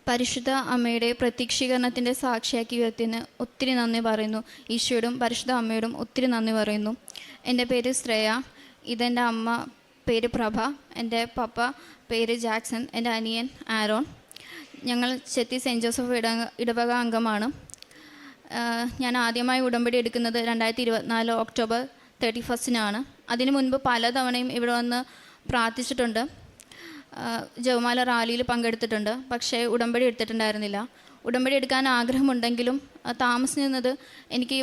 പരിശുദ്ധ അമ്മയുടെ പ്രത്യക്ഷീകരണത്തിൻ്റെ സാക്ഷിയാക്കിയതിന് ഒത്തിരി നന്ദി പറയുന്നു. ഈശോയോടും പരിശുദ്ധ അമ്മയോടും ഒത്തിരി നന്ദി പറയുന്നു. എൻ്റെ പേര് ശ്രേയ, ഇതെൻ്റെ അമ്മ പേര് പ്രഭ, എൻ്റെ പപ്പ പേര് ജാക്സൺ, എൻ്റെ അനിയൻ ആരോൺ. ഞങ്ങൾ ചെത്തി സെൻറ്റ് ജോസഫ് ഇടവക അംഗമാണ്. ഞാൻ ആദ്യമായി ഉടമ്പടി എടുക്കുന്നത് 2024 ഒക്ടോബർ 31 അതിനു മുൻപ് പലതവണയും ഇവിടെ വന്ന് പ്രാർത്ഥിച്ചിട്ടുണ്ട്. ജപമാല റാലിയിൽ പങ്കെടുത്തിട്ടുണ്ട്. പക്ഷേ ഉടമ്പടി എടുത്തിട്ടുണ്ടായിരുന്നില്ല. ഉടമ്പടി എടുക്കാൻ ആഗ്രഹമുണ്ടെങ്കിലും താമസിക്കുന്നത് എനിക്ക്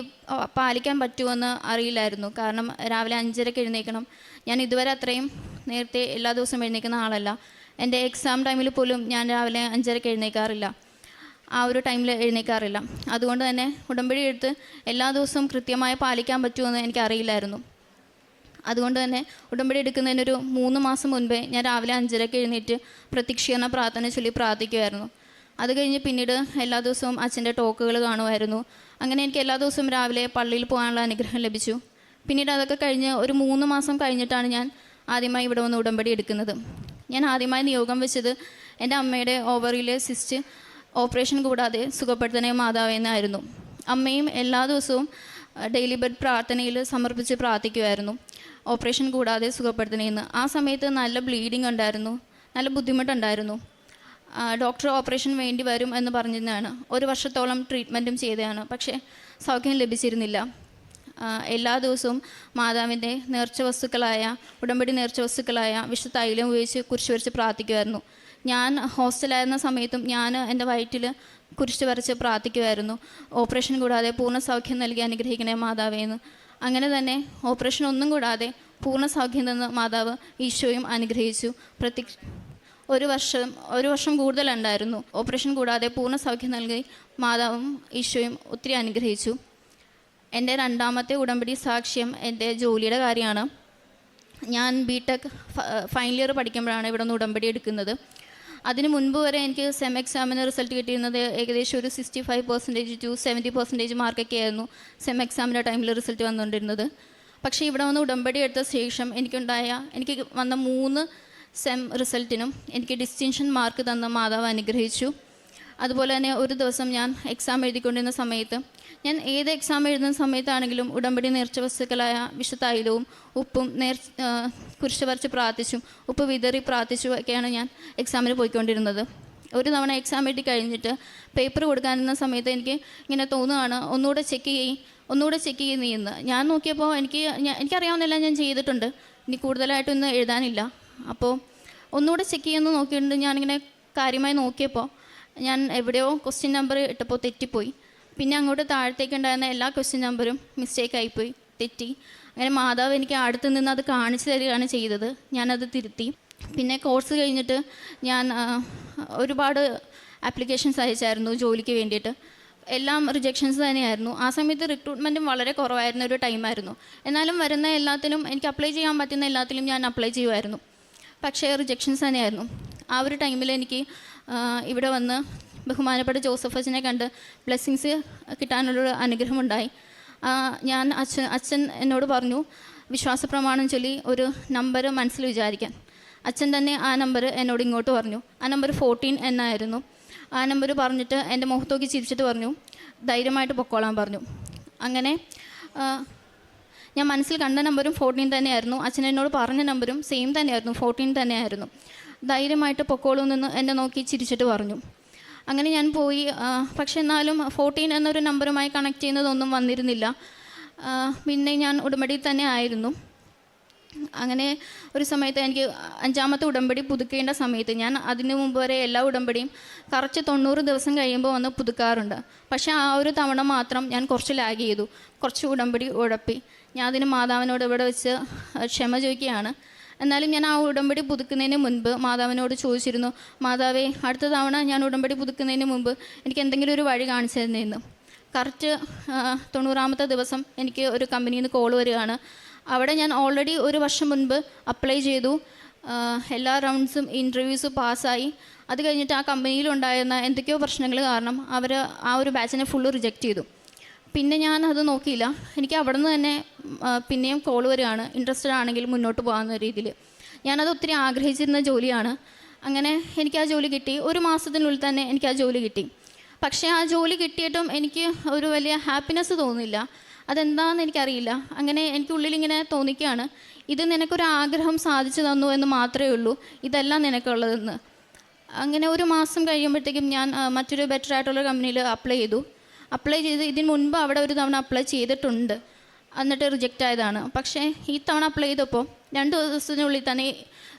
പാലിക്കാൻ പറ്റുമെന്ന് അറിയില്ലായിരുന്നു. കാരണം രാവിലെ 5:30 എഴുന്നേൽക്കണം. ഞാൻ ഇതുവരെ അത്രയും നേരത്തെ എല്ലാ ദിവസവും എഴുന്നേൽക്കുന്ന ആളല്ല. എൻ്റെ എക്സാം ടൈമിൽ പോലും ഞാൻ രാവിലെ 5:30 എഴുന്നേൽക്കാറില്ല. ആ ഒരു ടൈമിൽ എഴുന്നേൽക്കാറില്ല. അതുകൊണ്ട് തന്നെ ഉടമ്പടി എടുത്ത് എല്ലാ ദിവസവും കൃത്യമായി പാലിക്കാൻ പറ്റുമെന്ന് എനിക്കറിയില്ലായിരുന്നു. അതുകൊണ്ട് തന്നെ ഉടമ്പടി എടുക്കുന്നതിനൊരു 3 മാസം മുൻപേ ഞാൻ രാവിലെ 5:30 എഴുന്നേറ്റ് പ്രത്യക്ഷീകരണ പ്രാർത്ഥന ചൊല്ലി പ്രാർത്ഥിക്കുമായിരുന്നു. അത് കഴിഞ്ഞ് പിന്നീട് എല്ലാ ദിവസവും അച്ഛൻ്റെ ടോക്കുകൾ കാണുമായിരുന്നു. അങ്ങനെ എനിക്ക് എല്ലാ ദിവസവും രാവിലെ പള്ളിയിൽ പോകാനുള്ള അനുഗ്രഹം ലഭിച്ചു. പിന്നീട് അതൊക്കെ കഴിഞ്ഞ് ഒരു 3 മാസം കഴിഞ്ഞിട്ടാണ് ഞാൻ ആദ്യമായി ഇവിടെ വന്ന് ഉടമ്പടി എടുക്കുന്നത്. ഞാൻ ആദ്യമായി നിയോഗം വെച്ചത് എൻ്റെ അമ്മയുടെ ഓവറിയിലെ സിസ്റ്റ് ഓപ്പറേഷൻ കൂടാതെ സുഖപ്പെടുത്തണേ മാതാവേ എന്നായിരുന്നു. അമ്മയും എല്ലാ ദിവസവും ഡെയിലി ബെഡ് പ്രാർത്ഥനയിൽ സമർപ്പിച്ച് പ്രാർത്ഥിക്കുമായിരുന്നു, ഓപ്പറേഷൻ കൂടാതെ സുഖപ്പെടുത്തണേന്ന്. ആ സമയത്ത് നല്ല ബ്ലീഡിങ് ഉണ്ടായിരുന്നു, നല്ല ബുദ്ധിമുട്ടുണ്ടായിരുന്നു. ഡോക്ടർ ഓപ്പറേഷൻ വേണ്ടി വരും എന്ന് പറഞ്ഞതാണ്. 1 വർഷത്തോളം ട്രീറ്റ്മെൻറ്റും ചെയ്തതാണ്. പക്ഷേ സൗഖ്യം ലഭിച്ചിരുന്നില്ല. എല്ലാ ദിവസവും മാതാവിൻ്റെ നേർച്ച വസ്തുക്കളായ ഉടമ്പടി നേർച്ച വസ്തുക്കളായ വിശുദ്ധ തൈലം ഉപയോഗിച്ച് കുരിശ് വരച്ച് പ്രാർത്ഥിക്കുമായിരുന്നു. ഞാൻ ഹോസ്റ്റലായിരുന്ന സമയത്തും ഞാൻ എൻ്റെ വയറ്റിൽ കുരിശ് വരച്ച് പ്രാർത്ഥിക്കുമായിരുന്നു, ഓപ്പറേഷൻ കൂടാതെ പൂർണ്ണ സൗഖ്യം നൽകി അനുഗ്രഹിക്കണേ മാതാവേന്ന്. അങ്ങനെ തന്നെ ഓപ്പറേഷൻ ഒന്നും കൂടാതെ പൂർണ്ണ സൗഖ്യം തന്ന മാതാവ് ഈശോയും അനുഗ്രഹിച്ചു. ഒരു വർഷം കൂടുതലുണ്ടായിരുന്നു. ഓപ്പറേഷൻ കൂടാതെ പൂർണ്ണ സൗഖ്യം നൽകി മാതാവും ഈശോയും ഒത്തിരി അനുഗ്രഹിച്ചു. എൻ്റെ രണ്ടാമത്തെ ഉടമ്പടി സാക്ഷ്യം എൻ്റെ ജോലിയുടെ കാര്യമാണ്. ഞാൻ BTech ഫൈനൽ ഇയർ പഠിക്കുമ്പോഴാണ് ഇവിടെ നിന്ന് ഉടമ്പടി എടുക്കുന്നത്. അതിന് മുൻപ് വരെ എനിക്ക് സെം എക്സാമിന് റിസൾട്ട് കിട്ടിയിരുന്നത് ഏകദേശം ഒരു 65% to 70% മാർക്കൊക്കെ ആയിരുന്നു സെം എക്സാമിൻ്റെ ടൈമിൽ റിസൾട്ട് വന്നുകൊണ്ടിരുന്നത്. പക്ഷേ ഇവിടെ വന്ന് ഉടമ്പടി എടുത്ത ശേഷം എനിക്ക് വന്ന 3 സെം റിസൾട്ടിനും എനിക്ക് ഡിസ്റ്റിങ്ഷൻ മാർക്ക് തന്ന മാതാവ് അനുഗ്രഹിച്ചു. അതുപോലെ തന്നെ ഒരു ദിവസം ഞാൻ എക്സാം എഴുതിക്കൊണ്ടിരുന്ന സമയത്ത്, ഞാൻ ഏത് എക്സാം എഴുതുന്ന സമയത്താണെങ്കിലും ഉടമ്പടി നേർച്ച വസ്തുക്കളായ വിശുദ്ധ തൈലവും ഉപ്പും കുരിശ് വരച്ച് പ്രാർത്ഥിച്ചും ഉപ്പ് വിതറി പ്രാർത്ഥിച്ചും ഒക്കെയാണ് ഞാൻ എക്സാമിന് പോയിക്കൊണ്ടിരുന്നത്. ഒരു തവണ എക്സാം എഴുതി കഴിഞ്ഞിട്ട് പേപ്പർ കൊടുക്കാനിരുന്ന സമയത്ത് എനിക്ക് ഇങ്ങനെ തോന്നുകയാണ്, ഒന്നുകൂടെ ചെക്ക് ചെയ്യുന്നതെന്ന്. ഞാൻ നോക്കിയപ്പോൾ എനിക്കറിയാവുന്നതെല്ലാം ഞാൻ ചെയ്തിട്ടുണ്ട്, ഇനി കൂടുതലായിട്ടൊന്നും എഴുതാനില്ല. അപ്പോൾ ഒന്നുകൂടെ ചെക്ക് ചെയ്യുന്ന നോക്കിയിട്ടുണ്ട്. ഞാനിങ്ങനെ കാര്യമായി നോക്കിയപ്പോൾ ഞാൻ എവിടെയോ ക്വസ്റ്റ്യൻ നമ്പർ ഇട്ടപ്പോൾ തെറ്റിപ്പോയി. പിന്നെ അങ്ങോട്ട് താഴത്തേക്ക് ഉണ്ടായിരുന്ന എല്ലാ ക്വസ്റ്റ്യൻ നമ്പറും മിസ്റ്റേക്ക് ആയിപ്പോയി, തെറ്റി. അങ്ങനെ മാതാവ് എനിക്ക് അടുത്ത് നിന്ന് അത് കാണിച്ചു തരികയാണ് ചെയ്തത്. ഞാനത് തിരുത്തി. പിന്നെ കോഴ്സ് കഴിഞ്ഞിട്ട് ഞാൻ ഒരുപാട് ആപ്ലിക്കേഷൻസ് അയച്ചായിരുന്നു ജോലിക്ക് വേണ്ടിയിട്ട്. എല്ലാം റിജക്ഷൻസ് തന്നെയായിരുന്നു. ആ സമയത്ത് റിക്രൂട്ട്മെൻറ്റും വളരെ കുറവായിരുന്ന ഒരു ടൈമായിരുന്നു. എന്നാലും വരുന്ന എല്ലാത്തിനും എനിക്ക് അപ്ലൈ ചെയ്യാൻ പറ്റുന്ന എല്ലാത്തിലും ഞാൻ അപ്ലൈ ചെയ്യുമായിരുന്നു. പക്ഷേ റിജക്ഷൻസ് തന്നെയായിരുന്നു. ആ ഒരു ടൈമിൽ എനിക്ക് ഇവിടെ വന്ന് ബഹുമാനപ്പെട്ട ജോസഫ് അച്ഛനെ കണ്ട് ബ്ലെസ്സിങ്സ് കിട്ടാനുള്ളൊരു അനുഗ്രഹമുണ്ടായി. അച്ഛൻ എന്നോട് പറഞ്ഞു, വിശ്വാസപ്രമാണം ചൊല്ലി ഒരു നമ്പർ മനസ്സിൽ വിചാരിക്കാൻ. അച്ഛൻ തന്നെ ആ നമ്പർ എന്നോട് ഇങ്ങോട്ട് പറഞ്ഞു. ആ നമ്പർ 14 എന്നായിരുന്നു. ആ നമ്പർ പറഞ്ഞിട്ട് എൻ്റെ മുഖത്തോക്കി ചിരിച്ചിട്ട് പറഞ്ഞു, ധൈര്യമായിട്ട് പൊക്കോളാൻ പറഞ്ഞു. അങ്ങനെ ഞാൻ മനസ്സിൽ കണ്ട നമ്പറും 14 തന്നെയായിരുന്നു. അച്ഛൻ എന്നോട് പറഞ്ഞ നമ്പറും സെയിം തന്നെയായിരുന്നു, 14 തന്നെയായിരുന്നു. ധൈര്യമായിട്ട് പൊക്കോളൂ എന്ന് എന്നെ നോക്കി ചിരിച്ചിട്ട് പറഞ്ഞു. അങ്ങനെ ഞാൻ പോയി. പക്ഷെ എന്നാലും 14 എന്നൊരു നമ്പറുമായി കണക്ട് ചെയ്യുന്നതൊന്നും വന്നിരുന്നില്ല. പിന്നെ ഞാൻ ഉടമ്പടിയിൽ തന്നെ ആയിരുന്നു. അങ്ങനെ ഒരു സമയത്ത് എനിക്ക് 5ാമത്തെ ഉടമ്പടി പുതുക്കേണ്ട സമയത്ത്, ഞാൻ അതിന് മുമ്പ് വരെ എല്ലാ ഉടമ്പടിയും കറക്റ്റ് 90 ദിവസം കഴിയുമ്പോൾ വന്ന് പുതുക്കാറുണ്ട്. പക്ഷേ ആ ഒരു തവണ മാത്രം ഞാൻ കുറച്ച് ലാഗ് ചെയ്തു, കുറച്ച് ഉടമ്പടി ഉഴപ്പി. ഞാൻ അതിന് മാതാവിനോട് ഇവിടെ വെച്ച് ക്ഷമ ചോദിക്കുകയാണ്. എന്നാലും ഞാൻ ആ ഉടമ്പടി പുതുക്കുന്നതിന് മുൻപ് മാതാവിനോട് ചോദിച്ചിരുന്നു, മാതാവേ, അടുത്ത തവണ ഞാൻ ഉടമ്പടി പുതുക്കുന്നതിന് മുമ്പ് എനിക്ക് എന്തെങ്കിലും ഒരു വഴി കാണിച്ചു തരുന്നതെന്ന്. കറക്റ്റ് 90ാമത്തെ ദിവസം എനിക്ക് ഒരു കമ്പനിയിൽ നിന്ന് കോൾ വരികയാണ്. അവിടെ ഞാൻ ഓൾറെഡി 1 വർഷം മുൻപ് അപ്ലൈ ചെയ്തു, എല്ലാ റൗണ്ട്സും ഇൻ്റർവ്യൂസും പാസ്സായി. അത് കഴിഞ്ഞിട്ട് ആ കമ്പനിയിലുണ്ടായിരുന്ന എന്തൊക്കെയോ പ്രശ്നങ്ങൾ കാരണം അവർ ആ ഒരു ബാച്ചിനെ ഫുള്ള് റിജക്റ്റ് ചെയ്തു. പിന്നെ ഞാൻ അത് നോക്കിയില്ല. എനിക്ക് അവിടെ നിന്ന് തന്നെ പിന്നെയും കോൾ വരികയാണ്, ഇൻട്രസ്റ്റഡ് ആണെങ്കിൽ മുന്നോട്ട് പോകാവുന്ന രീതിയിൽ. ഞാനത് ഒത്തിരി ആഗ്രഹിച്ചിരുന്ന ജോലിയാണ്. അങ്ങനെ എനിക്ക് ആ ജോലി കിട്ടി. 1 മാസത്തിനുള്ളിൽ തന്നെ എനിക്ക് ആ ജോലി കിട്ടി. പക്ഷേ ആ ജോലി കിട്ടിയിട്ടും എനിക്ക് ഒരു വലിയ ഹാപ്പിനെസ് തോന്നുന്നില്ല. അതെന്താണെന്ന് എനിക്കറിയില്ല. അങ്ങനെ എനിക്കുള്ളിലിങ്ങനെ തോന്നിക്കുകയാണ്, ഇത് നിനക്കൊരു ആഗ്രഹം സാധിച്ചു തന്നു എന്ന് മാത്രമേ ഉള്ളൂ, ഇതെല്ലാം നിനക്കുള്ളതെന്ന്. അങ്ങനെ 1 മാസം കഴിയുമ്പോഴത്തേക്കും ഞാൻ മറ്റൊരു ബെറ്റർ ആയിട്ടുള്ള കമ്പനിയിൽ അപ്ലൈ ചെയ്ത് ഇതിന് മുൻപ് അവിടെ ഒരു തവണ അപ്ലൈ ചെയ്തിട്ടുണ്ട്, എന്നിട്ട് റിജക്റ്റ് ആയതാണ്. പക്ഷേ ഈ തവണ അപ്ലൈ ചെയ്തപ്പോൾ 2 ദിവസത്തിനുള്ളിൽ തന്നെ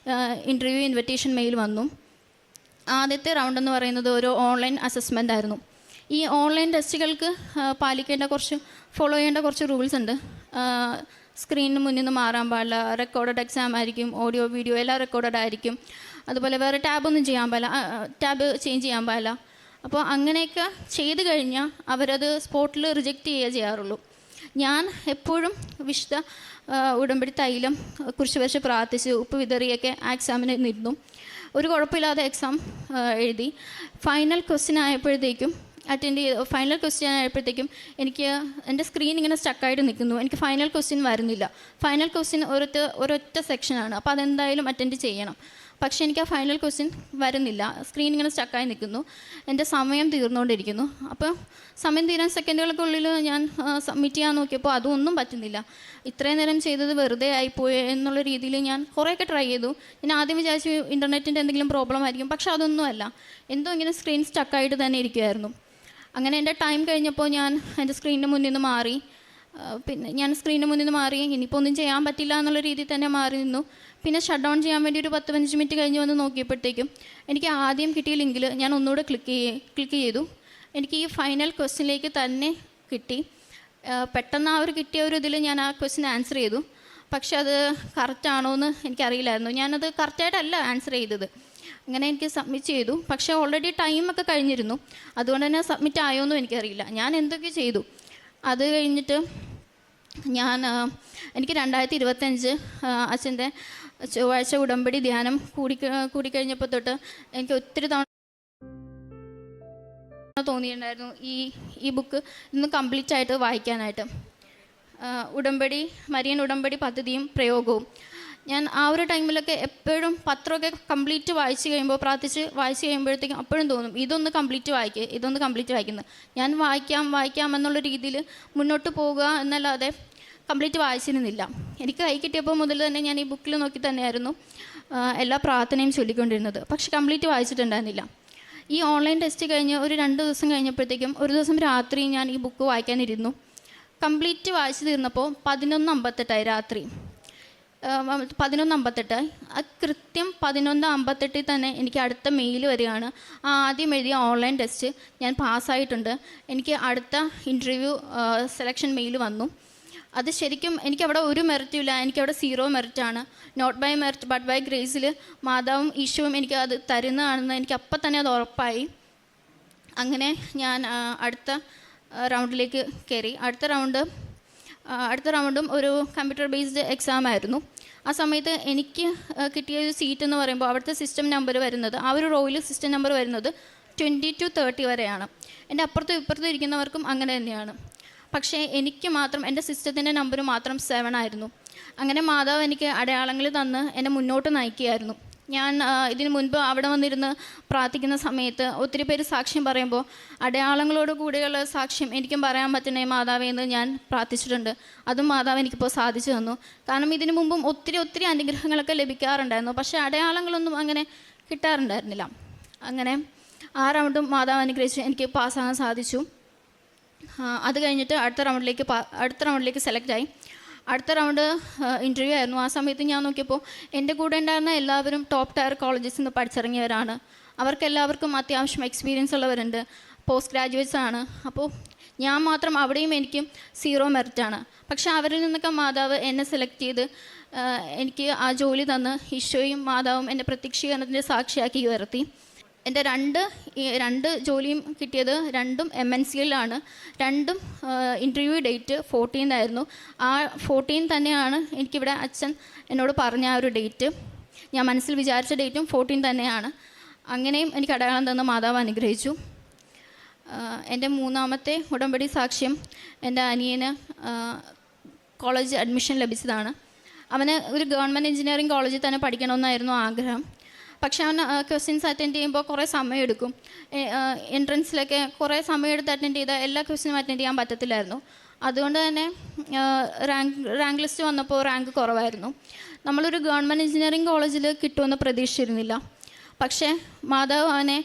ഇൻ്റർവ്യൂ ഇൻവിറ്റേഷൻ മെയിൽ വന്നു. ആദ്യത്തെ റൗണ്ട് എന്ന് പറയുന്നത് ഒരു ഓൺലൈൻ അസസ്മെൻ്റ് ആയിരുന്നു. ഈ ഓൺലൈൻ ടെസ്റ്റുകൾക്ക് ഫോളോ ചെയ്യേണ്ട കുറച്ച് റൂൾസ് ഉണ്ട്. സ്ക്രീനിന് മുന്നിൽ നിന്ന് മാറാൻ പാടില്ല, റെക്കോർഡഡ് എക്സാം ആയിരിക്കും, ഓഡിയോ വീഡിയോ എല്ലാം റെക്കോർഡഡ് ആയിരിക്കും. അതുപോലെ വേറെ ടാബ് ചേഞ്ച് ചെയ്യാൻ പാടില്ല. അപ്പോൾ അങ്ങനെയൊക്കെ ചെയ്ത് കഴിഞ്ഞാൽ അവരത് സ്പോട്ടിൽ റിജക്റ്റ് ചെയ്യാറുള്ളൂ. ഞാൻ എപ്പോഴും വിശുദ്ധ ഉടമ്പടി തൈലം കുരിശ് വരച്ച് പ്രാർത്ഥിച്ച് ഉപ്പ് വിതറിയൊക്കെ ആ എക്സാമിന് നിന്നു. ഒരു കുഴപ്പമില്ലാതെ എക്സാം എഴുതി. ഫൈനൽ ക്വസ്റ്റ്യൻ ആയപ്പോഴത്തേക്കും എനിക്ക് എൻ്റെ സ്ക്രീൻ ഇങ്ങനെ സ്റ്റക്കായിട്ട് നിൽക്കുന്നു. എനിക്ക് ഫൈനൽ ക്വസ്റ്റ്യൻ വരുന്നില്ല. ഫൈനൽ ക്വസ്റ്റ്യൻ ഒരൊറ്റ സെക്ഷനാണ്, അപ്പോൾ അതെന്തായാലും അറ്റൻഡ് ചെയ്യണം. പക്ഷേ എനിക്ക് ആ ഫൈനൽ ക്വസ്റ്റ്യൻ വരുന്നില്ല. സ്ക്രീൻ ഇങ്ങനെ സ്റ്റക്കായി നിൽക്കുന്നു. എൻ്റെ സമയം തീർന്നുകൊണ്ടിരിക്കുന്നു. അപ്പോൾ സമയം തീരാൻ സെക്കൻഡുകൾക്കുള്ളിൽ ഞാൻ സബ്മിറ്റ് ചെയ്യാൻ നോക്കിയപ്പോൾ അതൊന്നും പറ്റുന്നില്ല. ഇത്രയും നേരം ചെയ്തത് വെറുതെ ആയിപ്പോയി എന്നുള്ള രീതിയിൽ ഞാൻ കുറേയൊക്കെ ട്രൈ ചെയ്തു. ഞാൻ ആദ്യം വിചാരിച്ചു ഇൻ്റർനെറ്റിൻ്റെ എന്തെങ്കിലും പ്രോബ്ലം ആയിരിക്കും. പക്ഷേ അതൊന്നുമല്ല, എന്തോ ഇങ്ങനെ സ്ക്രീൻ സ്റ്റക്കായിട്ട് തന്നെ ഇരിക്കുമായിരുന്നു. അങ്ങനെ എൻ്റെ ടൈം കഴിഞ്ഞപ്പോൾ ഞാൻ എൻ്റെ സ്ക്രീനിന് മുന്നിൽ നിന്ന് മാറി. ഇനിയിപ്പോൾ ഒന്നും ചെയ്യാൻ പറ്റില്ല എന്നുള്ള രീതിയിൽ തന്നെ മാറി നിന്നു. പിന്നെ ഷട്ട് ഡൗൺ ചെയ്യാൻ വേണ്ടി ഒരു 10-15 മിനിറ്റ് കഴിഞ്ഞ് വന്ന് നോക്കിയപ്പോഴത്തേക്കും എനിക്ക് ആദ്യം കിട്ടിയ ലിങ്കിൽ ഞാൻ ഒന്നുകൂടെ ക്ലിക്ക് ചെയ്തു. എനിക്ക് ഈ ഫൈനൽ ക്വസ്റ്റ്യനിലേക്ക് തന്നെ കിട്ടി. പെട്ടെന്ന് ആ ഒരു കിട്ടിയ ഒരു ഇതിൽ ഞാൻ ആ ക്വസ്റ്റ്യൻ ആൻസർ ചെയ്തു. പക്ഷെ അത് കറക്റ്റാണോ എന്ന് എനിക്കറിയില്ലായിരുന്നു. ഞാനത് കറക്റ്റായിട്ടല്ല ആൻസർ ചെയ്തത്. അങ്ങനെ എനിക്ക് സബ്മിറ്റ് ചെയ്തു. പക്ഷേ ഓൾറെഡി ടൈമൊക്കെ കഴിഞ്ഞിരുന്നു. അതുകൊണ്ട് തന്നെ സബ്മിറ്റ് ആയോന്നും എനിക്കറിയില്ല. ഞാൻ എന്തൊക്കെ ചെയ്തു. അത് കഴിഞ്ഞിട്ട് എനിക്ക് 2025 അച്ഛൻ്റെ ചൊവ്വാഴ്ച ഉടമ്പടി ധ്യാനം കൂടിക്കഴിഞ്ഞപ്പോൾ തൊട്ട് എനിക്ക് ഒത്തിരി തവണ തോന്നിയിട്ടുണ്ടായിരുന്നു ഈ ബുക്ക് ഇന്ന് കംപ്ലീറ്റ് ആയിട്ട് വായിക്കാനായിട്ട്. മരിയൻ ഉടമ്പടി പദ്ധതിയും പ്രയോഗവും. ഞാൻ ആ ഒരു ടൈമിലൊക്കെ എപ്പോഴും പത്രമൊക്കെ കംപ്ലീറ്റ് വായിച്ച് കഴിയുമ്പോഴത്തേക്കും അപ്പോഴും തോന്നും ഇതൊന്ന് കംപ്ലീറ്റ് വായിക്കുന്നത്. ഞാൻ വായിക്കാം എന്നുള്ള രീതിയിൽ മുന്നോട്ട് പോകുക എന്നല്ലാതെ കംപ്ലീറ്റ് വായിച്ചിരുന്നില്ല. എനിക്ക് കൈ കിട്ടിയപ്പോൾ മുതൽ തന്നെ ഞാൻ ഈ ബുക്കിൽ നോക്കി തന്നെയായിരുന്നു എല്ലാ പ്രാർത്ഥനയും ചൊല്ലിക്കൊണ്ടിരുന്നത്. പക്ഷെ കംപ്ലീറ്റ് വായിച്ചിട്ടുണ്ടായിരുന്നില്ല. ഈ ഓൺലൈൻ ടെസ്റ്റ് കഴിഞ്ഞ് ഒരു 2 ദിവസം കഴിഞ്ഞപ്പോഴത്തേക്കും ഒരു ദിവസം രാത്രി ഞാൻ ഈ ബുക്ക് വായിക്കാനിരുന്നു. കംപ്ലീറ്റ് വായിച്ചു തീർന്നപ്പോൾ 11:58 രാത്രി 11:58. കൃത്യം 11:58 തന്നെ എനിക്ക് അടുത്ത മെയിൽ വരികയാണ്. ആദ്യം എഴുതിയ ഓൺലൈൻ ടെസ്റ്റ് ഞാൻ പാസ്സായിട്ടുണ്ട്. എനിക്ക് അടുത്ത ഇൻ്റർവ്യൂ സെലക്ഷൻ മെയിൽ വന്നു. അത് ശരിക്കും എനിക്കവിടെ ഒരു മെറിറ്റും ഇല്ല. എനിക്കവിടെ 0 മെറിറ്റാണ്. Not by merit but by ഗ്രേസിൽ മാതാവും ഈശോയും എനിക്ക് അത് തരുന്നതാണെന്ന് എനിക്ക് അപ്പം തന്നെ അത് ഉറപ്പായി. അങ്ങനെ ഞാൻ അടുത്ത റൗണ്ടിലേക്ക് കയറി. അടുത്ത റൗണ്ടും ഒരു കമ്പ്യൂട്ടർ ബേസ്ഡ് എക്സാം ആയിരുന്നു. ആ സമയത്ത് എനിക്ക് കിട്ടിയ ഒരു സീറ്റ് എന്ന് പറയുമ്പോൾ അവിടുത്തെ സിസ്റ്റം നമ്പർ വരുന്നത്, ആ ഒരു റോയിൽ സിസ്റ്റം നമ്പർ വരുന്നത് 20 to 30 വരെയാണ്. എൻ്റെ അപ്പുറത്തും ഇപ്പുറത്തും ഇരിക്കുന്നവർക്കും അങ്ങനെ തന്നെയാണ്. പക്ഷേ എനിക്ക് മാത്രം എൻ്റെ സിസ്റ്റത്തിൻ്റെ നമ്പർ മാത്രം 7 ആയിരുന്നു. അങ്ങനെ മാതാവ് എനിക്ക് അടയാളങ്ങൾ തന്ന് എന്നെ മുന്നോട്ട് നയിക്കുകയായിരുന്നു. ഞാൻ ഇതിനു മുൻപ് അവിടെ വന്നിരുന്ന് പ്രാർത്ഥിക്കുന്ന സമയത്ത് ഒത്തിരി പേര് സാക്ഷ്യം പറയുമ്പോൾ അടയാളങ്ങളോട് കൂടിയുള്ള സാക്ഷ്യം എനിക്കും പറയാൻ പറ്റണേ മാതാവേ എന്ന് ഞാൻ പ്രാർത്ഥിച്ചിട്ടുണ്ട്. അതും മാതാവ് എനിക്കിപ്പോൾ സാധിച്ചു തന്നു. കാരണം ഇതിനു മുമ്പും ഒത്തിരി അനുഗ്രഹങ്ങളൊക്കെ ലഭിക്കാറുണ്ടായിരുന്നു. പക്ഷേ അടയാളങ്ങളൊന്നും അങ്ങനെ കിട്ടാറുണ്ടായിരുന്നില്ല. അങ്ങനെ ആ റൗണ്ടും മാതാവ് അനുഗ്രഹിച്ച് എനിക്ക് പാസ്സാകാൻ സാധിച്ചു. അത് കഴിഞ്ഞിട്ട് അടുത്ത റൗണ്ടിലേക്ക് സെലക്റ്റായി. അടുത്ത റൗണ്ട് ഇൻ്റർവ്യൂ ആയിരുന്നു. ആ സമയത്ത് ഞാൻ നോക്കിയപ്പോൾ എൻ്റെ കൂടെ ഉണ്ടായിരുന്ന എല്ലാവരും ടോപ്പ് ടയർ കോളേജസിൽ നിന്ന് പഠിച്ചിറങ്ങിയവരാണ്. അവർക്കെല്ലാവർക്കും അത്യാവശ്യം എക്സ്പീരിയൻസ് ഉള്ളവരുണ്ട്, പോസ്റ്റ് ഗ്രാജുവേറ്റ്സ് ആണ്. അപ്പോൾ ഞാൻ മാത്രം അവിടെയും എനിക്കും 0 മെറിറ്റാണ്. പക്ഷേ അവരിൽ നിന്നൊക്കെ മാതാവ് എന്നെ സെലക്ട് ചെയ്ത് എനിക്ക് ആ ജോലി തന്ന് ഈശോയും മാതാവും എൻ്റെ പ്രത്യക്ഷീകരണത്തിൻ്റെ സാക്ഷിയാക്കി ഉയർത്തി. എൻ്റെ രണ്ട് ജോലിയും കിട്ടിയത് രണ്ടും MNCയിലാണ്. രണ്ടും ഇൻ്റർവ്യൂ ഡേറ്റ് 14 ആയിരുന്നു. ആ 14 തന്നെയാണ് എനിക്കിവിടെ അച്ഛൻ എന്നോട് പറഞ്ഞ ആ ഒരു ഡേറ്റ്. ഞാൻ മനസ്സിൽ വിചാരിച്ച ഡേറ്റും 14 തന്നെയാണ്. അങ്ങനെയും എനിക്ക് അടയാളം തന്ന മാതാവ് അനുഗ്രഹിച്ചു. എൻ്റെ 3ാമത്തെ ഉടമ്പടി സാക്ഷ്യം എൻ്റെ അനിയന് കോളേജ് അഡ്മിഷൻ ലഭിച്ചതാണ്. അവന് ഒരു ഗവൺമെൻറ് എഞ്ചിനീയറിംഗ് കോളേജിൽ തന്നെ പഠിക്കണമെന്നായിരുന്നു ആഗ്രഹം. പക്ഷെ അവൻ ക്വസ്റ്റ്യൻസ് അറ്റൻഡ് ചെയ്യുമ്പോൾ കുറേ സമയമെടുക്കും. എൻട്രൻസിലൊക്കെ കുറേ സമയമെടുത്ത് അറ്റൻഡ് ചെയ്താൽ എല്ലാ ക്വസ്റ്റ്യനും അറ്റൻഡ് ചെയ്യാൻ പറ്റത്തില്ലായിരുന്നു. അതുകൊണ്ട് തന്നെ റാങ്ക് ലിസ്റ്റ് വന്നപ്പോൾ റാങ്ക് കുറവായിരുന്നു. നമ്മളൊരു ഗവൺമെൻറ് എഞ്ചിനീയറിംഗ് കോളേജിൽ കിട്ടുമെന്ന് പ്രതീക്ഷിച്ചിരുന്നില്ല. പക്ഷേ മാതാവ് അവനെ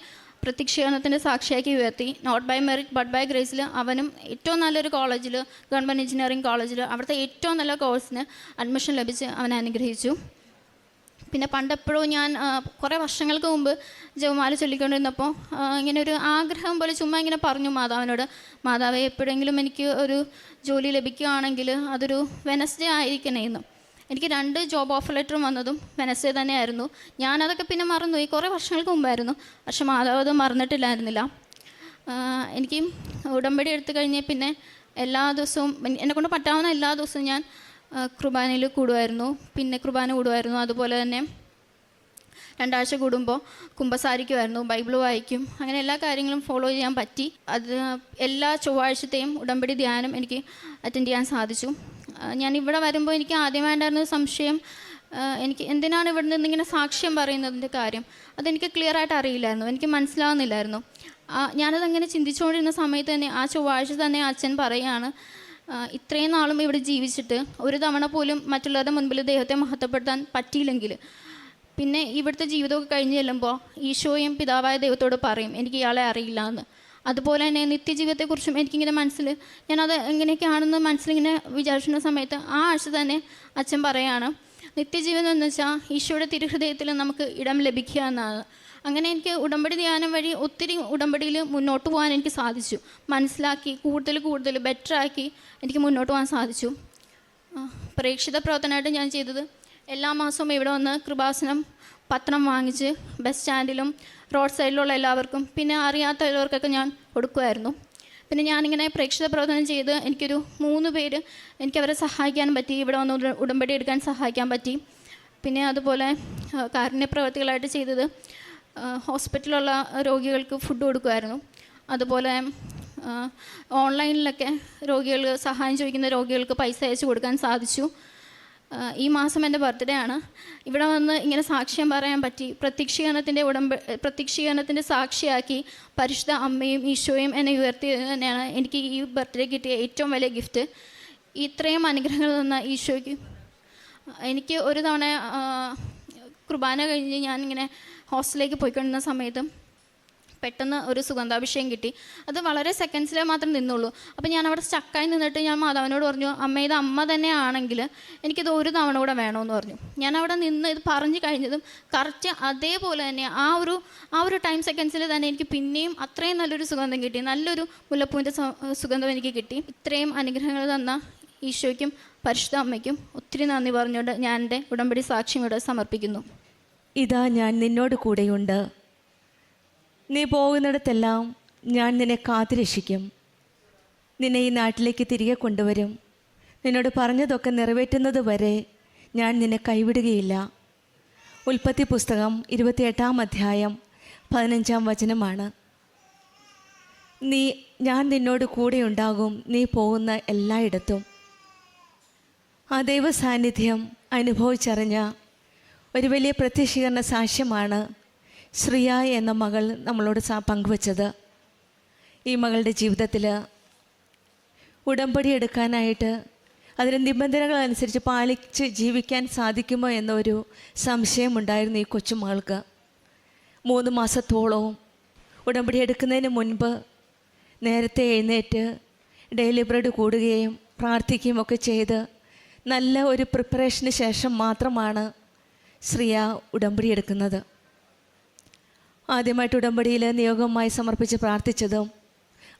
പ്രത്യക്ഷീകരണത്തിൻ്റെ സാക്ഷിയാക്കി ഉയർത്തി. Not by merit but by ഗ്രേസിൽ അവനും ഏറ്റവും നല്ലൊരു കോളേജിൽ, ഗവൺമെൻറ് എഞ്ചിനീയറിംഗ് കോളേജിൽ, അവിടുത്തെ ഏറ്റവും നല്ല കോഴ്സിന് അഡ്മിഷൻ ലഭിച്ച് അവനെ അനുഗ്രഹിച്ചു. പിന്നെ പണ്ടെപ്പോഴും ഞാൻ കുറേ വർഷങ്ങൾക്ക് മുമ്പ് ജപമാല ചൊല്ലിക്കൊണ്ടിരുന്നപ്പോൾ ഇങ്ങനെ ഒരു ആഗ്രഹം പോലെ ചുമ്മാ ഇങ്ങനെ പറഞ്ഞു മാതാവിനോട്, മാതാവേ എപ്പോഴെങ്കിലും എനിക്ക് ഒരു ജോലി ലഭിക്കുകയാണെങ്കിൽ അതൊരു വെനസ്ഡേ ആയിരിക്കണേ എന്ന്. എനിക്ക് 2 ജോബ് ഓഫർ ലെറ്ററും വന്നതും വെനസ്ഡേ തന്നെയായിരുന്നു. ഞാനതൊക്കെ പിന്നെ മറന്നുപോയി, കുറേ വർഷങ്ങൾക്ക് മുമ്പായിരുന്നു. പക്ഷെ മാതാവ് അത് മറന്നിട്ടില്ലായിരുന്നില്ല. എനിക്ക് ഉടമ്പടി എടുത്തു കഴിഞ്ഞ് പിന്നെ എല്ലാ ദിവസവും എന്നെക്കൊണ്ട് പറ്റാവുന്ന എല്ലാ ദിവസവും ഞാൻ കുർബാനയിൽ കൂടുമായിരുന്നു. പിന്നെ കുർബാന കൂടുമായിരുന്നു. അതുപോലെ തന്നെ 2 ആഴ്ച കൂടുമ്പോൾ കുമ്പസാരിക്കുമായിരുന്നു, ബൈബിൾ വായിക്കും. അങ്ങനെ എല്ലാ കാര്യങ്ങളും ഫോളോ ചെയ്യാൻ പറ്റി. അത് എല്ലാ ചൊവ്വാഴ്ചത്തെയും ഉടമ്പടി ധ്യാനം എനിക്ക് അറ്റൻഡ് ചെയ്യാൻ സാധിച്ചു. ഞാൻ ഇവിടെ വരുമ്പോൾ എനിക്ക് ആദ്യമായിട്ടായിരുന്ന സംശയം, എനിക്ക് എന്തിനാണ് ഇവിടെ നിന്ന് ഇങ്ങനെ സാക്ഷ്യം പറയുന്നതിൻ്റെ കാര്യം. അതെനിക്ക് ക്ലിയറായിട്ട് അറിയില്ലായിരുന്നു, എനിക്ക് മനസ്സിലാവുന്നില്ലായിരുന്നു. ഞാനതങ്ങനെ ചിന്തിച്ചുകൊണ്ടിരുന്ന സമയത്ത് തന്നെ ആ ചൊവ്വാഴ്ച തന്നെ അച്ഛൻ പറയുകയാണ്, ഇത്രയും നാളും ഇവിടെ ജീവിച്ചിട്ട് ഒരു തവണ പോലും മറ്റുള്ളവരുടെ മുൻപിൽ ദൈവത്തെ മഹത്വപ്പെടുത്താൻ പറ്റിയില്ലെങ്കിൽ പിന്നെ ഇവിടുത്തെ ജീവിതമൊക്കെ കഴിഞ്ഞ് ചെല്ലുമ്പോൾ ഈശോയും പിതാവായ ദൈവത്തോട് പറയും എനിക്ക് ഇയാളെ അറിയില്ല എന്ന്. അതുപോലെ തന്നെ നിത്യജീവിതത്തെക്കുറിച്ചും എനിക്കിങ്ങനെ ഞാനത് എങ്ങനെയൊക്കെയാണെന്ന് മനസ്സിലിങ്ങനെ വിചാരിച്ചിരുന്ന സമയത്ത് ആ ആഴ്ച തന്നെ അച്ഛൻ പറയുകയാണ്, നിത്യജീവിതം എന്ന് വെച്ചാൽ ഈശോയുടെ തിരുഹൃദയത്തിൽ നമുക്ക് ഇടം ലഭിക്കുക എന്നാണ്. അങ്ങനെ എനിക്ക് ഉടമ്പടി ധ്യാനം വഴി ഒത്തിരി ഉടമ്പടിയിൽ മുന്നോട്ട് പോകാൻ എനിക്ക് സാധിച്ചു. മനസ്സിലാക്കി കൂടുതൽ ബെറ്ററാക്കി എനിക്ക് മുന്നോട്ട് പോകാൻ സാധിച്ചു. പ്രേക്ഷിത പ്രവർത്തനമായിട്ട് ഞാൻ ചെയ്തത്, എല്ലാ മാസവും ഇവിടെ വന്ന് കൃപാസനം പത്രം വാങ്ങിച്ച് ബസ് സ്റ്റാൻഡിലും റോഡ് സൈഡിലുള്ള എല്ലാവർക്കും പിന്നെ അറിയാത്തവർക്കൊക്കെ ഞാൻ കൊടുക്കുമായിരുന്നു. പിന്നെ ഞാനിങ്ങനെ പ്രേക്ഷിത പ്രവർത്തനം ചെയ്ത് എനിക്കൊരു 3 പേര് എനിക്കവരെ സഹായിക്കാൻ പറ്റി, ഇവിടെ വന്ന് ഉടമ്പടി എടുക്കാൻ സഹായിക്കാൻ പറ്റി. പിന്നെ അതുപോലെ കാരുണ്യപ്രവർത്തികളായിട്ട് ചെയ്തത് ഹോസ്പിറ്റലിലുള്ള രോഗികൾക്ക് ഫുഡ് കൊടുക്കുമായിരുന്നു. അതുപോലെ ഓൺലൈനിലൊക്കെ സഹായം ചോദിക്കുന്ന രോഗികൾക്ക് പൈസ അയച്ചു കൊടുക്കാൻ സാധിച്ചു. ഈ മാസം എൻ്റെ ബർത്ത്ഡേ ആണ്. ഇവിടെ വന്ന് ഇങ്ങനെ സാക്ഷ്യം പറയാൻ പറ്റി. പ്രത്യക്ഷീകരണത്തിൻ്റെ സാക്ഷിയാക്കി പരിശുദ്ധ അമ്മയും ഈശോയും എന്നെ ഉയർത്തിയത് തന്നെയാണ് എനിക്ക് ഈ ബർത്ത്ഡേ കിട്ടിയ ഏറ്റവും വലിയ ഗിഫ്റ്റ്. ഇത്രയും അനുഗ്രഹങ്ങൾ തന്ന ഈശോയ്ക്ക്. എനിക്ക് ഒരു തവണ കുർബാന കഴിഞ്ഞ് ഞാനിങ്ങനെ ഹോസ്റ്റലിലേക്ക് പോയിക്കൊണ്ടിരുന്ന സമയത്ത് പെട്ടെന്ന് ഒരു സുഗന്ധാഭിഷേകം കിട്ടി. അത് വളരെ സെക്കൻഡ്സിലേ മാത്രം നിന്നുള്ളൂ. അപ്പോൾ ഞാൻ അവിടെ സ്റ്റക്കായി നിന്നിട്ട് ഞാൻ മാതാവിനോട് പറഞ്ഞു, അമ്മ ഇത് അമ്മ തന്നെ ആണെങ്കിൽ എനിക്കിത് ഒരു തവണ കൂടെ വേണമെന്ന് പറഞ്ഞു. ഞാൻ അവിടെ നിന്ന് ഇത് പറഞ്ഞു കഴിഞ്ഞതും കറക്റ്റ് അതേപോലെ തന്നെ ആ ഒരു ടൈം സെക്കൻഡ്സിൽ തന്നെ എനിക്ക് പിന്നെയും അത്രയും നല്ലൊരു സുഗന്ധം കിട്ടി. നല്ലൊരു മുല്ലപ്പൂവിൻ്റെ സുഗന്ധം എനിക്ക് കിട്ടി. ഇത്രയും അനുഗ്രഹങ്ങൾ തന്ന ഈശോയ്ക്കും പരിശുദ്ധ അമ്മയ്ക്കും ഒത്തിരി നന്ദി പറഞ്ഞുകൊണ്ട് ഞാൻ എൻ്റെ ഉടമ്പടി സാക്ഷ്യം ഇവിടെ സമർപ്പിക്കുന്നു. ഇതാ ഞാൻ നിന്നോട് കൂടെയുണ്ട്, നീ പോകുന്നിടത്തെല്ലാം ഞാൻ നിന്നെ കാത്തുരക്ഷിക്കും, നിന്നെ ഈ നാട്ടിലേക്ക് തിരികെ കൊണ്ടുവരും, നിന്നോട് പറഞ്ഞതൊക്കെ നിറവേറ്റുന്നത് വരെ ഞാൻ നിന്നെ കൈവിടുകയില്ല. ഉൽപ്പത്തി പുസ്തകം 28-ാം അധ്യായം 15-ാം വചനമാണ്. ഞാൻ നിന്നോട് കൂടെയുണ്ടാകും നീ പോകുന്ന എല്ലായിടത്തും. ആ ദൈവ സാന്നിധ്യം അനുഭവിച്ചറിഞ്ഞ ഒരു വലിയ പ്രത്യക്ഷീകരണ സാക്ഷ്യമാണ് ശ്രിയ എന്ന മകൾ നമ്മളോട് പങ്കുവച്ചത്. ഈ മകളുടെ ജീവിതത്തിൽ ഉടമ്പടി എടുക്കാനായിട്ട് അതിൻ്റെ നിബന്ധനകൾ അനുസരിച്ച് പാലിച്ച് ജീവിക്കാൻ സാധിക്കുമോ എന്നൊരു സംശയമുണ്ടായിരുന്നു ഈ കൊച്ചുമകൾക്ക്. 3 മാസത്തോളവും ഉടമ്പടി എടുക്കുന്നതിന് മുൻപ് നേരത്തെ എഴുന്നേറ്റ് ഡെയിലി ബ്രെഡ് കൂടുകയും പ്രാർത്ഥിക്കുകയും ഒക്കെ ചെയ്ത് നല്ല ഒരു പ്രിപ്പറേഷന് ശേഷം മാത്രമാണ് ശ്രിയ ഉടമ്പടി എടുക്കുന്നത്. ആദ്യമായിട്ട് ഉടമ്പടിയിൽ നിയോഗമായി സമർപ്പിച്ച് പ്രാർത്ഥിച്ചതും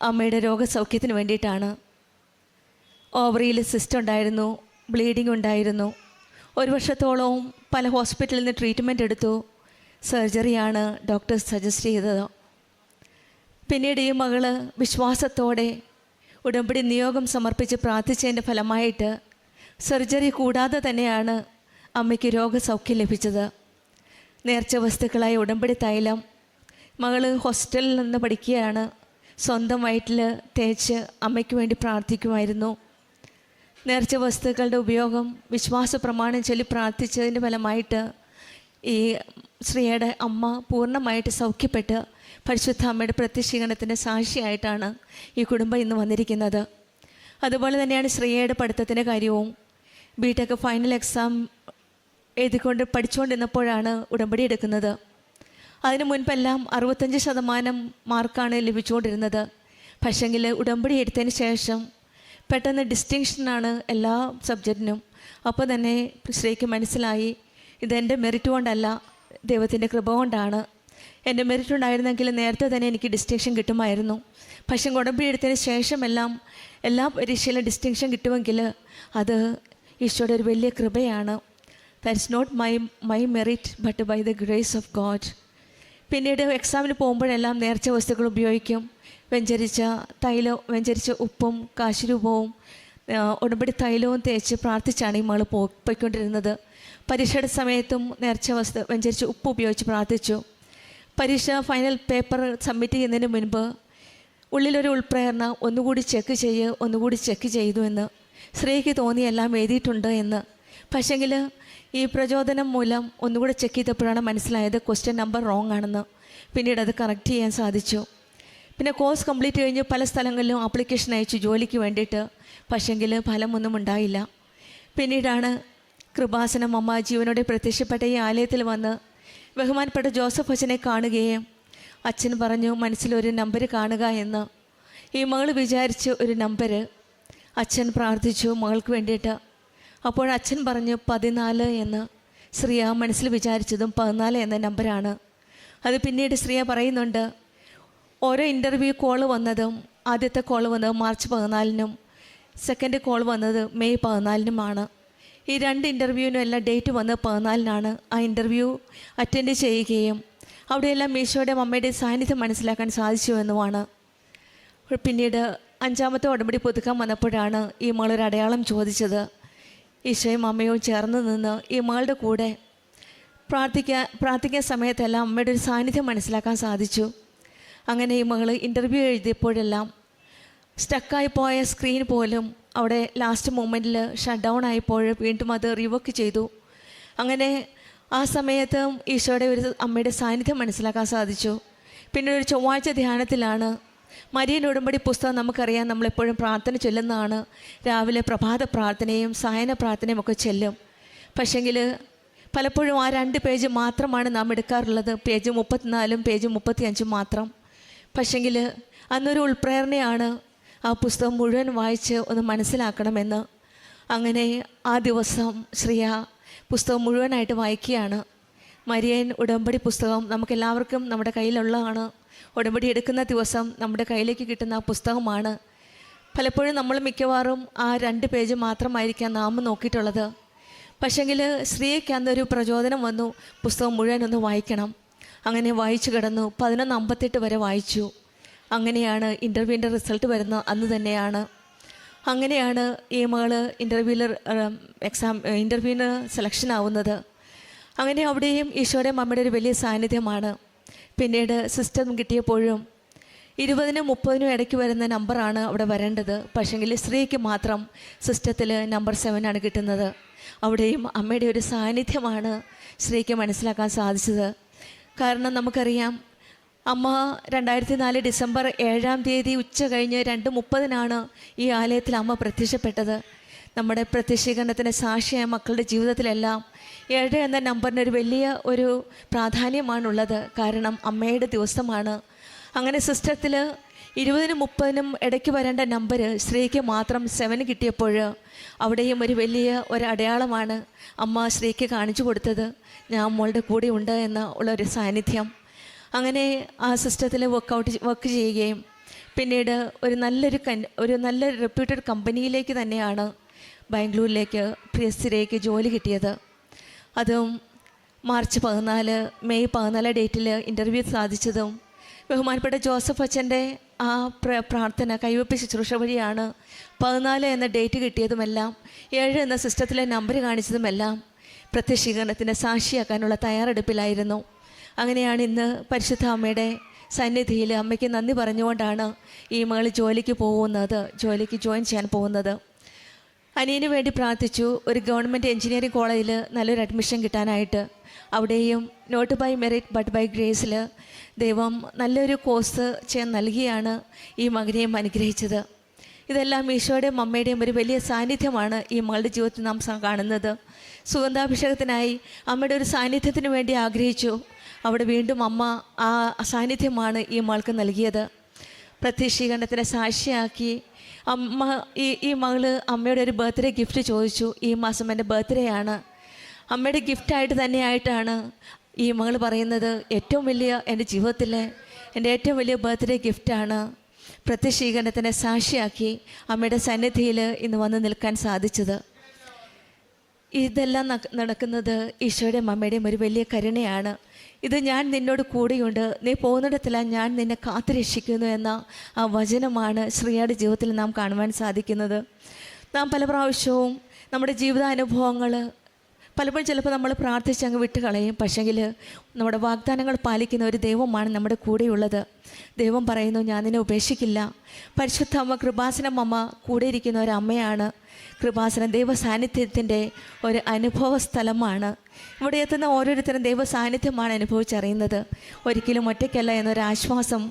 അമ്മയുടെ രോഗസൗഖ്യത്തിന് വേണ്ടിയിട്ടാണ്. ഓവറിയിൽ സിസ്റ്റ് ഉണ്ടായിരുന്നു, ബ്ലീഡിംഗ് ഉണ്ടായിരുന്നു. 1 വർഷത്തോളവും പല ഹോസ്പിറ്റലിൽ നിന്ന് ട്രീറ്റ്മെൻറ്റ് എടുത്തു. സർജറിയാണ് ഡോക്ടേഴ്സ് സജസ്റ്റ് ചെയ്തത്. പിന്നീട് ഈ മകള് വിശ്വാസത്തോടെ ഉടമ്പടി നിയോഗം സമർപ്പിച്ച് പ്രാർത്ഥിച്ചതിൻ്റെ ഫലമായിട്ട് സർജറി കൂടാതെ തന്നെയാണ് അമ്മയ്ക്ക് രോഗസൗഖ്യം ലഭിച്ചത്. നേർച്ച വസ്തുക്കളായ ഉടമ്പടി തൈലം മകൾ ഹോസ്റ്റലിൽ നിന്ന് പഠിക്കുകയാണ്. സ്വന്തം വയറ്റിൽ തേച്ച് അമ്മയ്ക്ക് വേണ്ടി പ്രാർത്ഥിക്കുമായിരുന്നു. നേർച്ച വസ്തുക്കളുടെ ഉപയോഗം വിശ്വാസ പ്രമാണം ചൊല്ലി പ്രാർത്ഥിച്ചതിൻ്റെ ഫലമായിട്ട് ഈ ശ്രീയുടെ അമ്മ പൂർണ്ണമായിട്ട് സൗഖ്യപ്പെട്ട് പരിശുദ്ധ അമ്മയുടെ പ്രത്യക്ഷീകരണത്തിൻ്റെ സാക്ഷിയായിട്ടാണ് ഈ കുടുംബം ഇന്ന് വന്നിരിക്കുന്നത്. അതുപോലെ തന്നെയാണ് ശ്രീയുടെ പഠിത്തത്തിൻ്റെ കാര്യവും. ബിടെക് ഫൈനൽ എക്സാം പഠിച്ചുകൊണ്ടിരുന്നപ്പോഴാണ് ഉടമ്പടി എടുക്കുന്നത്. അതിനു മുൻപെല്ലാം 65% മാർക്കാണ് ലഭിച്ചുകൊണ്ടിരുന്നത്. പക്ഷേങ്കിൽ ഉടമ്പടി എടുത്തതിന് ശേഷം പെട്ടെന്ന് ഡിസ്റ്റിങ്ഷനാണ് എല്ലാ സബ്ജക്റ്റിനും. അപ്പോൾ തന്നെ ശ്രീക്ക് മനസ്സിലായി, ഇതെൻ്റെ മെറിറ്റ് കൊണ്ടല്ല, ദൈവത്തിൻ്റെ കൃപ കൊണ്ടാണ്. എൻ്റെ മെറിറ്റ് ഉണ്ടായിരുന്നെങ്കിൽ നേരത്തെ തന്നെ എനിക്ക് ഡിസ്റ്റിങ്ഷൻ കിട്ടുമായിരുന്നു. പക്ഷേ ഉടമ്പടി എടുത്തതിന് ശേഷമെല്ലാം എല്ലാ പരീക്ഷയിലും ഡിസ്റ്റിങ്ഷൻ കിട്ടുമെങ്കിൽ അത് ഈശോയുടെ ഒരു വലിയ കൃപയാണ്. That is not my merit but by the grace of God. പിന്നീട് എക്സാമിന് പോകുമ്പോഴെല്ലാം നേർച്ച വസ്തുക്കൾ ഉപയോഗിക്കും. വെഞ്ചരിച്ച ഉപ്പും കാശുരൂപവും ഉടമ്പടി തൈലവും തേച്ച് പ്രാർത്ഥിച്ചാണ് ഈ മകൾ പോയിക്കൊണ്ടിരുന്നത്. പരീക്ഷയുടെ സമയത്തും വെഞ്ചരിച്ച ഉപ്പ് ഉപയോഗിച്ച് പ്രാർത്ഥിച്ചു. പരീക്ഷ ഫൈനൽ പേപ്പർ സബ്മിറ്റ് ചെയ്യുന്നതിന് മുൻപ് ഉള്ളിലൊരു ഉൾപ്രേരണ, ഒന്നുകൂടി ചെക്ക് ചെയ്തു എന്ന്. ശ്രീക്ക് തോന്നി എല്ലാം എഴുതിയിട്ടുണ്ട് എന്ന്. പക്ഷേങ്കിൽ ഈ പ്രചോദനം മൂലം ഒന്നുകൂടെ ചെക്ക് ചെയ്തപ്പോഴാണ് മനസ്സിലായത് ക്വസ്റ്റ്യൻ നമ്പർ റോങ് ആണെന്ന്. പിന്നീട് അത് കറക്റ്റ് ചെയ്യാൻ സാധിച്ചു. പിന്നെ കോഴ്സ് കംപ്ലീറ്റ് കഴിഞ്ഞ് പല സ്ഥലങ്ങളിലും ആപ്ലിക്കേഷൻ അയച്ചു ജോലിക്ക് വേണ്ടിയിട്ട്. പക്ഷേങ്കിൽ ഫലമൊന്നും ഉണ്ടായില്ല. പിന്നീടാണ് കൃപാസനം അമ്മ ജീവനോടെ പ്രത്യക്ഷപ്പെട്ട ഈ ആലയത്തിൽ വന്ന് ബഹുമാനപ്പെട്ട ജോസഫ് അച്ഛനെ കാണുകയും അച്ഛൻ പറഞ്ഞു മനസ്സിലൊരു നമ്പർ കാണുക എന്ന്. ഈ മകൾ വിചാരിച്ച് ഒരു നമ്പർ അച്ഛൻ പ്രാർത്ഥിച്ചു മകൾക്ക് വേണ്ടിയിട്ട്. അപ്പോൾ അച്ഛൻ പറഞ്ഞു 14 എന്ന്. ശ്രീയ മനസ്സിൽ വിചാരിച്ചതും 14 എന്ന നമ്പറാണ്. അത് പിന്നീട് ശ്രീയ പറയുന്നുണ്ട്, ഓരോ ഇൻ്റർവ്യൂ കോൾ വന്നതും ആദ്യത്തെ കോൾ വന്നത് മാർച്ച് 14-നും സെക്കൻഡ് കോൾ വന്നത് മെയ് 14-നുമാണ്. ഈ 2 ഇൻ്റർവ്യൂവിനും എല്ലാം ഡേറ്റ് വന്നത് 14-നാണ്. ആ ഇൻ്റർവ്യൂ അറ്റൻഡ് ചെയ്യുകയും അവിടെയെല്ലാം ഈശോയുടെ അമ്മയുടെ സാന്നിധ്യം മനസ്സിലാക്കാൻ സാധിച്ചു എന്നുമാണ്. പിന്നീട് 5-ാമത്തെ ഉടമ്പടി പുതുക്കാൻ വന്നപ്പോഴാണ് ഈ മകളൊരു അടയാളം ചോദിച്ചത്. ഈശോയും അമ്മയും ചേർന്ന് നിന്ന് ഈ മകളുടെ കൂടെ പ്രാർത്ഥിക്കാൻ സമയത്തെല്ലാം അമ്മയുടെ ഒരു സാന്നിധ്യം മനസ്സിലാക്കാൻ സാധിച്ചു. അങ്ങനെ ഈ മകൾ ഇൻ്റർവ്യൂ എഴുതിയപ്പോഴെല്ലാം സ്റ്റക്കായി പോയ സ്ക്രീൻ പോലും അവിടെ ലാസ്റ്റ് മൊമെൻറ്റിൽ ഷട്ട് ഡൗൺ ആയപ്പോൾ വീണ്ടും അത് റിവോക്ക് ചെയ്തു. അങ്ങനെ ആ സമയത്ത് ഈശോയുടെ ഒരു അമ്മയുടെ സാന്നിധ്യം മനസ്സിലാക്കാൻ സാധിച്ചു. പിന്നെ ഒരു ചൊവ്വാഴ്ച ധ്യാനത്തിലാണ് മരിയൻ ഉടമ്പടി പുസ്തകം നമുക്കറിയാം, നമ്മളെപ്പോഴും പ്രാർത്ഥന ചൊല്ലുന്നതാണ്. രാവിലെ പ്രഭാത പ്രാർത്ഥനയും സായന പ്രാർത്ഥനയും ഒക്കെ ചെല്ലും. പക്ഷേങ്കിൽ പലപ്പോഴും ആ 2 പേജ് മാത്രമാണ് നാം എടുക്കാറുള്ളത്. പേജ് 34-ും പേജ് 35-ഉം മാത്രം. പക്ഷേങ്കിൽ അന്നൊരു ഉൾപ്രേരണയാണ് ആ പുസ്തകം മുഴുവൻ വായിച്ച് ഒന്ന് മനസ്സിലാക്കണമെന്ന്. അങ്ങനെ ആ ദിവസം ശ്രീയ പുസ്തകം മുഴുവനായിട്ട് വായിക്കുകയാണ്. മരിയൻ ഉടമ്പടി പുസ്തകം നമുക്കെല്ലാവർക്കും നമ്മുടെ കയ്യിലുള്ളതാണ്. ഉടമ്പടി എടുക്കുന്ന ദിവസം നമ്മുടെ കയ്യിലേക്ക് കിട്ടുന്ന ആ പുസ്തകമാണ്. പലപ്പോഴും നമ്മൾ മിക്കവാറും ആ 2 പേജ് മാത്രമായിരിക്കാം നാം നോക്കിയിട്ടുള്ളത്. പക്ഷേങ്കിൽ സ്ത്രീക്ക് അന്നൊരു പ്രചോദനം വന്നു, പുസ്തകം മുഴുവൻ ഒന്ന് വായിക്കണം. അങ്ങനെ വായിച്ചു കിടന്നു. 11:58 വരെ വായിച്ചു. അങ്ങനെയാണ് ഇൻ്റർവ്യൂവിൻ്റെ റിസൾട്ട് വരുന്ന അന്ന് തന്നെയാണ്. അങ്ങനെയാണ് ഈ മകൾ ഇൻ്റർവ്യൂവിന് സെലക്ഷൻ ആവുന്നത്. അങ്ങനെ അവിടെയും ഈശോയുടെ അമ്മയുടെ ഒരു വലിയ സാന്നിധ്യമാണ്. പിന്നീട് സിസ്റ്റം കിട്ടിയപ്പോഴും 20-നും 30-നും ഇടയ്ക്ക് വരുന്ന നമ്പറാണ് അവിടെ വരേണ്ടത്. പക്ഷേങ്കിൽ സ്ത്രീക്ക് മാത്രം സിസ്റ്റത്തിൽ നമ്പർ 7 കിട്ടുന്നത്. അവിടെയും അമ്മയുടെ ഒരു സാന്നിധ്യമാണ് സ്ത്രീക്ക് മനസ്സിലാക്കാൻ സാധിച്ചത്. കാരണം നമുക്കറിയാം, അമ്മ 2004 ഡിസംബർ 7-ാം തീയതി ഉച്ച കഴിഞ്ഞ് 2:30 ഈ ആലയത്തിൽ അമ്മ പ്രത്യക്ഷപ്പെട്ടത്. നമ്മുടെ പ്രത്യക്ഷീകരണത്തിൻ്റെ സാക്ഷിയായ മക്കളുടെ ജീവിതത്തിലെല്ലാം 7 എന്ന നമ്പറിനൊരു വലിയ ഒരു പ്രാധാന്യമാണുള്ളത്. കാരണം അമ്മയുടെ ദിവസമാണ്. അങ്ങനെ സിസ്റ്റത്തിൽ 20-നും 30-നും ഇടയ്ക്ക് വരേണ്ട നമ്പർ സ്ത്രീക്ക് മാത്രം 7 കിട്ടിയപ്പോൾ അവിടെയും ഒരു വലിയ ഒരു അടയാളമാണ് അമ്മ സ്ത്രീക്ക് കാണിച്ചു കൊടുത്തത്. ഞാൻ മോളുടെ കൂടെ ഉണ്ട് എന്ന ഉള്ളൊരു സാന്നിധ്യം. അങ്ങനെ ആ സിസ്റ്റത്തിൽ വർക്ക് ചെയ്യുകയും പിന്നീട് ഒരു നല്ലൊരു റെപ്യൂട്ടഡ് കമ്പനിയിലേക്ക് തന്നെയാണ് ബാംഗ്ലൂരിലേക്ക് പ്രിയസ്ഥിരയ്ക്ക് ജോലി കിട്ടിയത്. അതും മാർച്ച് 14 മെയ് 14 ഡേറ്റിൽ ഇൻ്റർവ്യൂ സാധിച്ചതും ബഹുമാനപ്പെട്ട ജോസഫ് അച്ഛൻ്റെ ആ പ്രാർത്ഥന കൈവപ്പ് ശുശ്രൂഷ വഴിയാണ് 14 എന്ന ഡേറ്റ് കിട്ടിയതുമെല്ലാം 7 എന്ന സിസ്റ്റത്തിലെ നമ്പർ കാണിച്ചതുമെല്ലാം പ്രത്യക്ഷീകരണത്തിൻ്റെ സാക്ഷിയാക്കാനുള്ള തയ്യാറെടുപ്പിലായിരുന്നു. അങ്ങനെയാണ് ഇന്ന് പരിശുദ്ധ അമ്മയുടെ സന്നിധിയിൽ അമ്മയ്ക്ക് നന്ദി പറഞ്ഞുകൊണ്ടാണ് ഈ മകൾ ജോലിക്ക് ജോയിൻ ചെയ്യാൻ പോകുന്നത്. അനിയന് വേണ്ടി പ്രാർത്ഥിച്ചു. ഒരു ഗവൺമെൻറ് എഞ്ചിനീയറിംഗ് കോളേജിൽ നല്ലൊരു അഡ്മിഷൻ കിട്ടാനായിട്ട്. അവിടെയും not by merit but by ഗ്രേസിൽ ദൈവം നല്ലൊരു കോഴ്സ് നൽകിയാണ് ഈ മകനെയും അനുഗ്രഹിച്ചത്. ഇതെല്ലാം ഈശോയുടെയും അമ്മയുടെയും ഒരു വലിയ സാന്നിധ്യമാണ് ഈ മകളുടെ ജീവിതത്തിൽ നാം കാണുന്നത്. സുഗന്ധാഭിഷേകത്തിനായി അമ്മയുടെ ഒരു സാന്നിധ്യത്തിന് വേണ്ടി ആഗ്രഹിച്ചു. അവിടെ വീണ്ടും അമ്മ ആ സാന്നിധ്യമാണ് ഈ മകൾക്ക് നൽകിയത്. പ്രത്യക്ഷീകരണത്തിനെ സാക്ഷിയാക്കി അമ്മ ഈ മകള് അമ്മയുടെ ഒരു ബർത്ത്ഡേ ഗിഫ്റ്റ് ചോദിച്ചു. ഈ മാസം എൻ്റെ ബർത്ത്ഡേ ആണ്. അമ്മയുടെ ഗിഫ്റ്റായിട്ട് തന്നെയായിട്ടാണ് ഈ മകൾ പറയുന്നത്, ഏറ്റവും വലിയ എൻ്റെ ജീവിതത്തിലെ എൻ്റെ ഏറ്റവും വലിയ ബർത്ത്ഡേ ഗിഫ്റ്റാണ് പ്രത്യക്ഷീകരണത്തിനെ സാക്ഷിയാക്കി അമ്മയുടെ സന്നിധിയിൽ ഇന്ന് വന്ന് നിൽക്കാൻ സാധിച്ചത്. ഇതെല്ലാം നടക്കുന്നത് ഈശോയുടെയും അമ്മയുടെയും ഒരു വലിയ കരുണയാണ്. ഇത് ഞാൻ നിന്നോട് കൂടെയുണ്ട്, നീ പോകുന്നിടത്തെല്ലാം ഞാൻ നിന്നെ കാത്തുരക്ഷിക്കുന്നു എന്ന ആ വചനമാണ് ശ്രീയുടെ ജീവിതത്തിൽ നാം കാണുവാൻ സാധിക്കുന്നത്. നാം പല പ്രാവശ്യവും നമ്മുടെ ജീവിതാനുഭവങ്ങൾ പലപ്പോഴും ചിലപ്പോൾ നമ്മൾ പ്രാർത്ഥിച്ച് അങ്ങ് വിട്ട് കളയും. പക്ഷേങ്കിൽ നമ്മുടെ വാഗ്ദാനങ്ങൾ പാലിക്കുന്ന ഒരു ദൈവമാണ് നമ്മുടെ കൂടെയുള്ളത്. ദൈവം പറയുന്നു, ഞാൻ നിന്നെ ഉപേക്ഷിക്കില്ല. പരിശുദ്ധ അമ്മ കൃപാസനം അമ്മ കൂടെ ഇരിക്കുന്ന ഒരു അമ്മയാണ്. കൃപാസനം ദൈവ സാന്നിധ്യത്തിൻ്റെ ഒരു അനുഭവ സ്ഥലമാണ്. ഇവിടെ എത്തുന്ന ഓരോരുത്തരും ദൈവ സാന്നിധ്യമാണ് അനുഭവിച്ചറിയുന്നത്. ഒരിക്കലും ഒറ്റയ്ക്കല്ല എന്നൊരാശ്വാസം,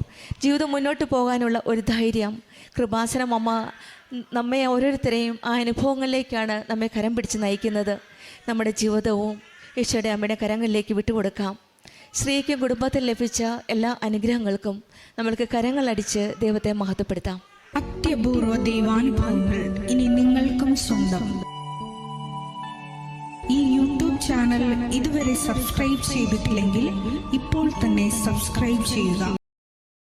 ജീവിതം മുന്നോട്ട് പോകാനുള്ള ഒരു ധൈര്യം. കൃപാസനം അമ്മ നമ്മെ ഓരോരുത്തരെയും ആ അനുഭവങ്ങളിലേക്കാണ് നമ്മെ കരം പിടിച്ച് നയിക്കുന്നത്. നമ്മുടെ ജീവിതവും ഈശോയുടെ അമ്മയുടെ കരങ്ങളിലേക്ക് വിട്ടുകൊടുക്കാം. സ്ത്രീക്കും കുടുംബത്തിൽ ലഭിച്ച എല്ലാ അനുഗ്രഹങ്ങൾക്കും നമ്മൾക്ക് കരങ്ങളടിച്ച് ദൈവത്തെ മഹത്വപ്പെടുത്താം. അത്യപൂർവ ദൈവാനുഭവങ്ങൾ ഇനി നിങ്ങൾക്കും സ്വന്തം. ഈ യൂട്യൂബ് ചാനൽ ഇതുവരെ സബ്സ്ക്രൈബ് ചെയ്തിട്ടില്ലെങ്കിൽ ഇപ്പോൾ തന്നെ സബ്സ്ക്രൈബ് ചെയ്യുക.